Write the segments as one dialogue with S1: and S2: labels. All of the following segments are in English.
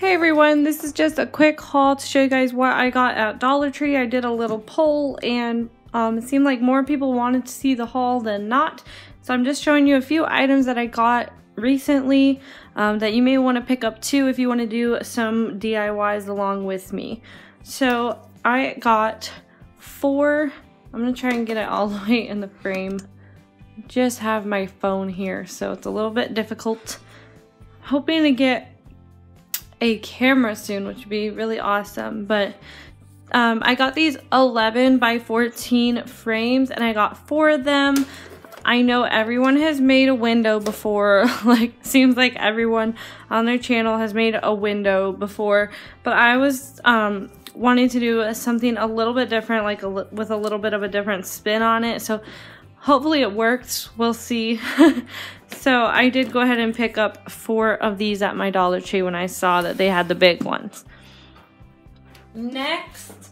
S1: Hey everyone, this is just a quick haul to show you guys what I got at Dollar Tree. I did a little poll and it seemed like more people wanted to see the haul than not. So I'm just showing you a few items that I got recently that you may want to pick up too if you want to do some DIYs along with me. So I got 4, I'm going to try and get it all the way in the frame. Just have my phone here, so it's a little bit difficult. Hoping to get a camera soon, which would be really awesome, but I got these 11 by 14 frames and I got 4 of them. I know everyone has made a window before, like seems like everyone on their channel has made a window before, but I was wanting to do something a little bit different, like with a little bit of a different spin on it, so hopefully it worked. We'll see. So I did go ahead and pick up 4 of these at my Dollar Tree when I saw that they had the big ones. Next,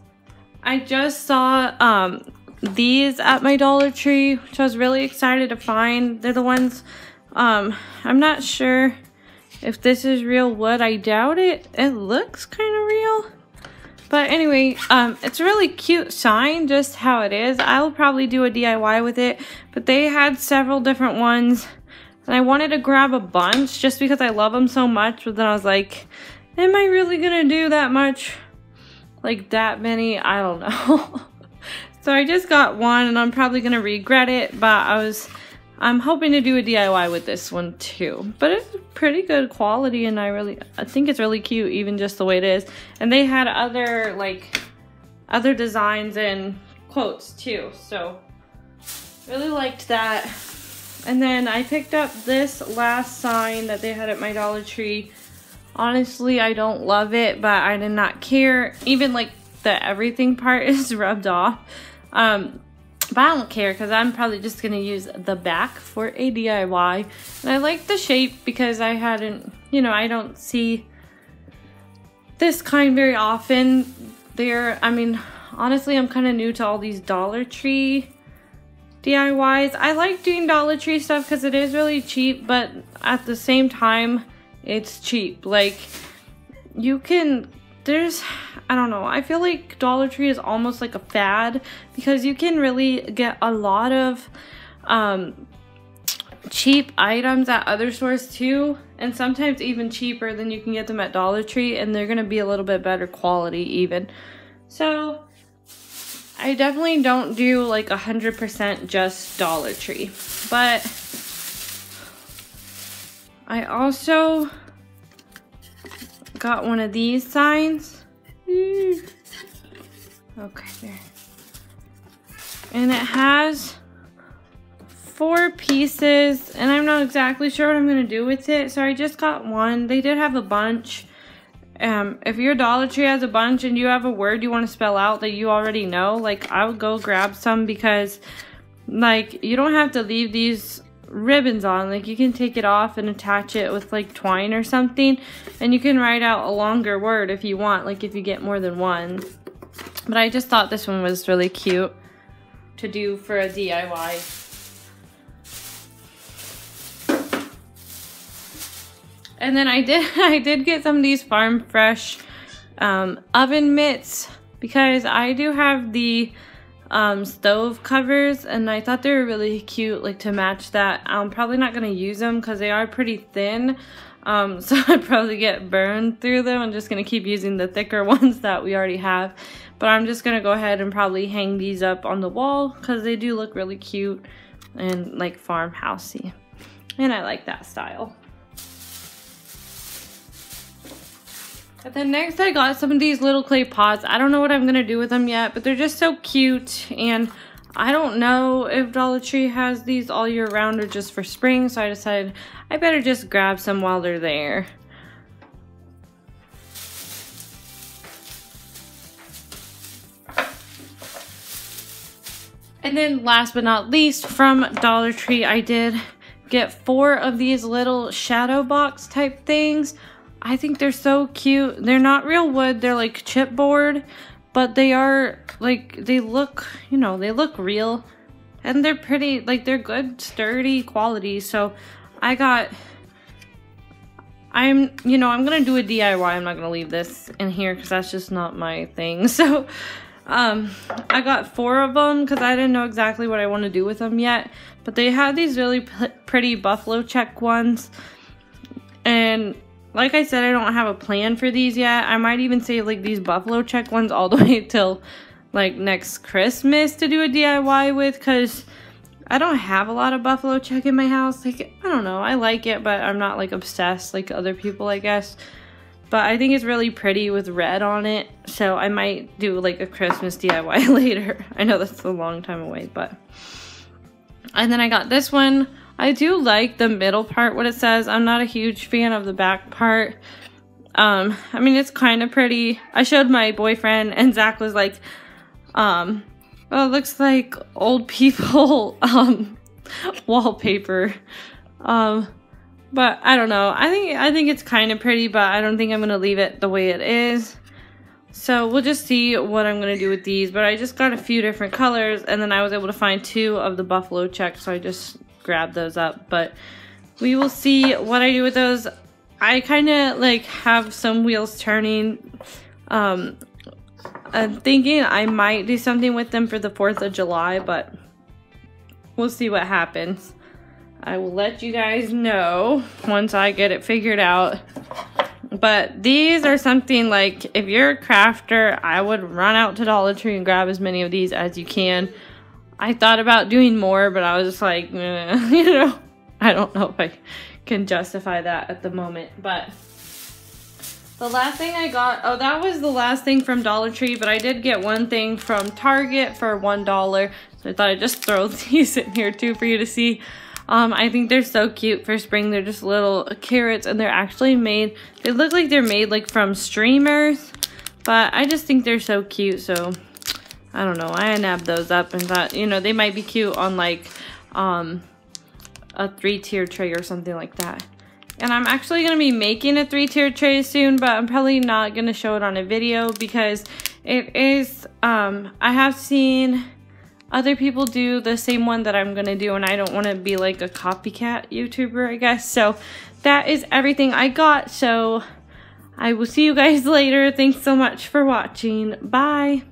S1: I just saw these at my Dollar Tree, which I was really excited to find. They're the ones, I'm not sure if this is real wood. I doubt it. It looks kind of real. But anyway, it's a really cute sign, just how it is. I'll probably do a DIY with it, but they had several different ones. And I wanted to grab a bunch just because I love them so much, but then I was like, am I really gonna do that much? Like that many? I don't know. So I just got one and I'm probably gonna regret it, but I'm hoping to do a DIY with this one too. But it's pretty good quality and I think it's really cute even just the way it is. And they had other designs and quotes too, so really liked that. And then I picked up this last sign that they had at my Dollar Tree. Honestly, I don't love it, but I did not care. Even like the everything part is rubbed off. But I don't care because I'm probably just going to use the back for a DIY. And I like the shape because I don't see this kind very often. Honestly, I'm kind of new to all these Dollar Tree DIYs. I like doing Dollar Tree stuff because it is really cheap, but at the same time, it's cheap. Like, I don't know, I feel like Dollar Tree is almost like a fad because you can really get a lot of cheap items at other stores too, and sometimes even cheaper than you can get them at Dollar Tree, and they're gonna be a little bit better quality even. So I definitely don't do like 100% just Dollar Tree, but I also got one of these signs. Okay, there. And it has 4 pieces, and I'm not exactly sure what I'm gonna do with it, so I just got one. They did have a bunch. If your Dollar Tree has a bunch and you have a word you want to spell out that you already know, like I would go grab some because like you don't have to leave these ribbons on. Like you can take it off and attach it with like twine or something, and you can write out a longer word if you want, like if you get more than one. But I just thought this one was really cute to do for a DIY. And then I did get some of these Farm Fresh oven mitts because I do have the stove covers and I thought they were really cute, like to match that. I'm probably not going to use them because they are pretty thin, so I'd probably get burned through them. I'm just going to keep using the thicker ones that we already have, but I'm just going to go ahead and probably hang these up on the wall because they do look really cute and like farmhousey, and I like that style. But then next I got some of these little clay pots. I don't know what I'm going to do with them yet, but they're just so cute. And I don't know if Dollar Tree has these all year round or just for spring. So I decided I better just grab some while they're there. And then last but not least, from Dollar Tree, I did get 4 of these little shadow box type things. I think they're so cute. They're not real wood, they're like chipboard, but they are like, they look real, and they're pretty, like they're good sturdy quality. So I I'm gonna do a DIY. I'm not gonna leave this in here because that's just not my thing. So I got 4 of them because I didn't know exactly what I want to do with them yet. But they have these really pretty buffalo check ones. And like I said, I don't have a plan for these yet. I might even save like these buffalo check ones all the way till like next Christmas to do a DIY with, because I don't have a lot of buffalo check in my house. Like, I don't know, I like it, but I'm not like obsessed like other people, I guess. But I think it's really pretty with red on it, so I might do like a Christmas DIY later. I know that's a long time away, but. And then I got this one. I do like the middle part, what it says. I'm not a huge fan of the back part. I mean, it's kind of pretty. I showed my boyfriend, and Zach was like, oh, it looks like old people wallpaper. But I don't know. I think it's kind of pretty, but I don't think I'm gonna leave it the way it is. So we'll just see what I'm gonna do with these. But I just got a few different colors, and then I was able to find 2 of the buffalo checks, so I just grabbed those up. But we will see what I do with those. I kind of like have some wheels turning. I'm thinking I might do something with them for the 4th of July, but we'll see what happens. I will let you guys know once I get it figured out. But these are something like, if you're a crafter, I would run out to Dollar Tree and grab as many of these as you can. I thought about doing more, but I was just like, you know, I don't know if I can justify that at the moment. But the last thing I got, oh, that was the last thing from Dollar Tree, but I did get one thing from Target for $1. So I thought I'd just throw these in here too for you to see. I think they're so cute for spring. They're just little carrots, and they're actually made, they look like they're made like from streamers, but I just think they're so cute. So I don't know, I nabbed those up and thought, you know, they might be cute on like a 3-tier tray or something like that. And I'm actually going to be making a 3-tier tray soon, but I'm probably not going to show it on a video because it is, I have seen other people do the same one that I'm going to do, and I don't want to be like a copycat YouTuber, I guess. So that is everything I got. So I will see you guys later. Thanks so much for watching. Bye.